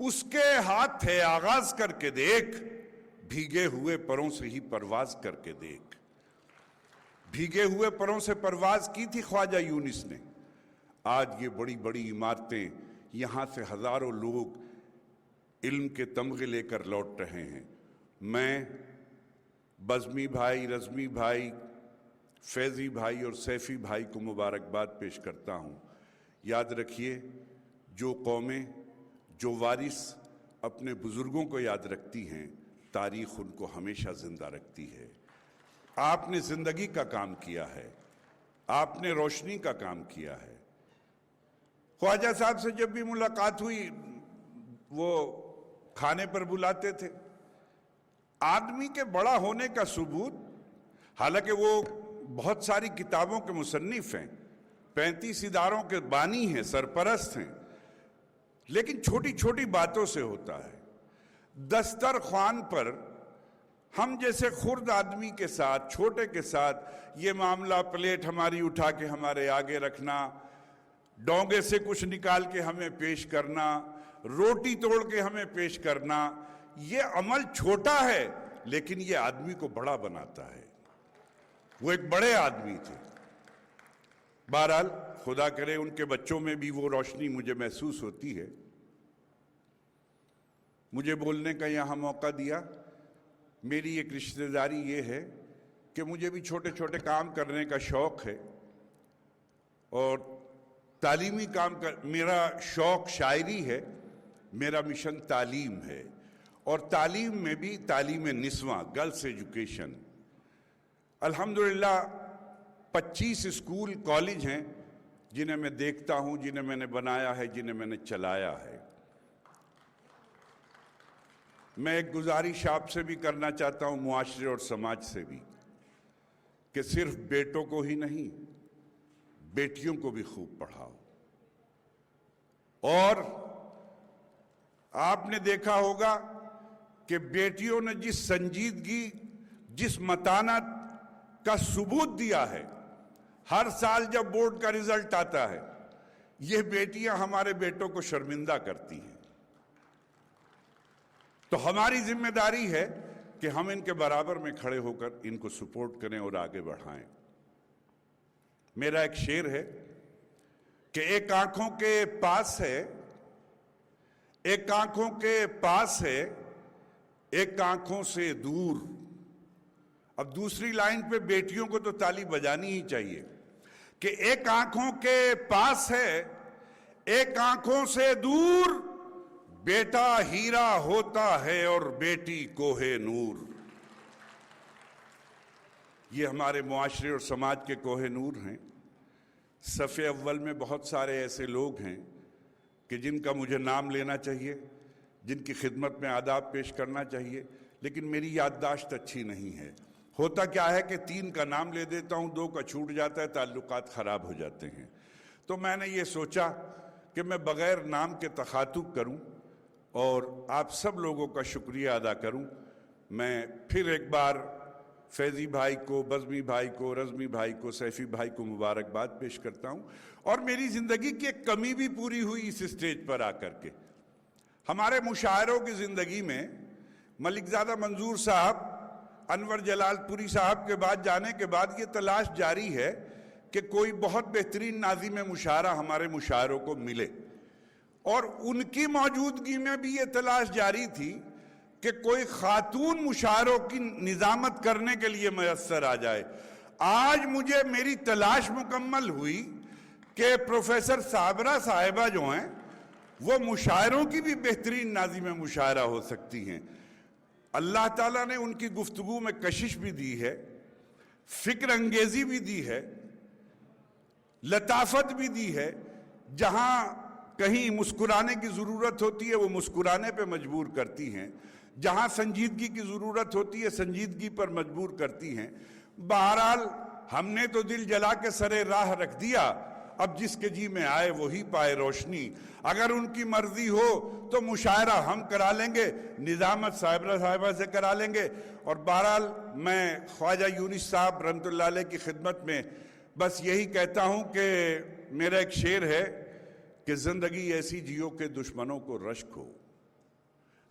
اس کے ہاتھ تھے آغاز کر کے دیکھ، بھیگے ہوئے پروں سے ہی پرواز کر کے دیکھ۔ بھیگے ہوئے پروں سے پرواز کی تھی خواجہ یونس نے۔ آج یہ بڑی بڑی عمارتیں، یہاں سے ہزاروں لوگ علم کے تمغے لے کر لوٹ رہے ہیں۔ میں بزمی بھائی، رزمی بھائی، فیضی بھائی اور سیفی بھائی کو مبارکباد پیش کرتا ہوں۔ یاد رکھیے، جو قومیں، جو وارث اپنے بزرگوں کو یاد رکھتی ہیں، تاریخ ان کو ہمیشہ زندہ رکھتی ہے۔ آپ نے زندگی کا کام کیا ہے، آپ نے روشنی کا کام کیا ہے۔ خواجہ صاحب سے جب بھی ملاقات ہوئی، وہ کھانے پر بلاتے تھے۔ آدمی کے بڑا ہونے کا ثبوت، حالانکہ وہ بہت ساری کتابوں کے مصنف ہیں، 35 اداروں کے بانی ہیں، سرپرست ہیں، لیکن چھوٹی چھوٹی باتوں سے ہوتا ہے۔ دسترخوان پر ہم جیسے خرد آدمی کے ساتھ، چھوٹے کے ساتھ، یہ معاملہ پلیٹ ہماری اٹھا کے ہمارے آگے رکھنا، ڈونگے سے کچھ نکال کے ہمیں پیش کرنا، روٹی توڑ کے ہمیں پیش کرنا، یہ عمل چھوٹا ہے لیکن یہ آدمی کو بڑا بناتا ہے۔ وہ ایک بڑے آدمی تھے۔ بہرحال خدا کرے ان کے بچوں میں بھی وہ روشنی مجھے محسوس ہوتی ہے۔ مجھے بولنے کا یہاں موقع دیا۔ میری ایک رشتہ داری یہ ہے کہ مجھے بھی چھوٹے چھوٹے کام کرنے کا شوق ہے، اور تعلیمی کام میرا شوق شاعری ہے، میرا مشن تعلیم ہے، اور تعلیم میں بھی تعلیم نسواں، گرلس ایجوکیشن۔ الحمدللہ 25 اسکول کالج ہیں جنہیں میں دیکھتا ہوں، جنہیں میں نے بنایا ہے، جنہیں میں نے چلایا ہے۔ میں ایک گزارش آپ سے بھی کرنا چاہتا ہوں، معاشرے اور سماج سے بھی، کہ صرف بیٹوں کو ہی نہیں، بیٹیوں کو بھی خوب پڑھاؤ۔ اور آپ نے دیکھا ہوگا کہ بیٹیوں نے جس سنجیدگی، جس متانت کا ثبوت دیا ہے، ہر سال جب بورڈ کا رزلٹ آتا ہے، یہ بیٹیاں ہمارے بیٹوں کو شرمندہ کرتی ہیں۔ تو ہماری ذمہ داری ہے کہ ہم ان کے برابر میں کھڑے ہو کر ان کو سپورٹ کریں اور آگے بڑھائیں۔ میرا ایک شعر ہے کہ ایک آنکھوں کے پاس ہے، ایک آنکھوں کے پاس ہے، ایک آنکھوں سے دور۔ اب دوسری لائن پہ بیٹیوں کو تو تالی بجانی ہی چاہیے کہ ایک آنکھوں کے پاس ہے، ایک آنکھوں سے دور، بیٹا ہیرا ہوتا ہے اور بیٹی کوہ نور۔ یہ ہمارے معاشرے اور سماج کے کوہ نور ہیں۔ صف اول میں بہت سارے ایسے لوگ ہیں کہ جن کا مجھے نام لینا چاہیے، جن کی خدمت میں آداب پیش کرنا چاہیے، لیکن میری یادداشت اچھی نہیں ہے۔ ہوتا کیا ہے کہ 3 کا نام لے دیتا ہوں، 2 کا چھوٹ جاتا ہے، تعلقات خراب ہو جاتے ہیں۔ تو میں نے یہ سوچا کہ میں بغیر نام کے تخاطب کروں اور آپ سب لوگوں کا شکریہ ادا کروں۔ میں پھر ایک بار فیضی بھائی کو، بزمی بھائی کو، رزمی بھائی کو، سیفی بھائی کو مبارکباد پیش کرتا ہوں۔ اور میری زندگی کی ایک کمی بھی پوری ہوئی اس اسٹیج پر آ کر کے۔ ہمارے مشاعروں کی زندگی میں ملک زادہ منظور صاحب، انور جلال پوری صاحب کے بعد جانے کے بعد یہ تلاش جاری ہے کہ کوئی بہت بہترین ناظم مشاعرہ ہمارے مشاعروں کو ملے، اور ان کی موجودگی میں بھی یہ تلاش جاری تھی کہ کوئی خاتون مشاعروں کی نظامت کرنے کے لیے میسر آ جائے۔ آج مجھے میری تلاش مکمل ہوئی کہ پروفیسر صابرہ صاحبہ جو ہیں وہ مشاعروں کی بھی بہترین ناظم مشاعرہ ہو سکتی ہیں۔ اللہ تعالیٰ نے ان کی گفتگو میں کشش بھی دی ہے، فکر انگیزی بھی دی ہے، لطافت بھی دی ہے۔ جہاں کہیں مسکرانے کی ضرورت ہوتی ہے وہ مسکرانے پہ مجبور کرتی ہیں، جہاں سنجیدگی کی ضرورت ہوتی ہے سنجیدگی پر مجبور کرتی ہیں۔ بہرحال ہم نے تو دل جلا کے سرے راہ رکھ دیا، اب جس کے جی میں آئے وہی پائے روشنی۔ اگر ان کی مرضی ہو تو مشاعرہ ہم کرا لیں گے، نظامت صاحبہ سے کرا لیں گے۔ اور بہرحال میں خواجہ یونس صاحب رحمۃ اللہ علیہ کی خدمت میں بس یہی کہتا ہوں کہ میرا ایک شعر ہے کہ زندگی ایسی جیو کہ دشمنوں کو رشک ہو،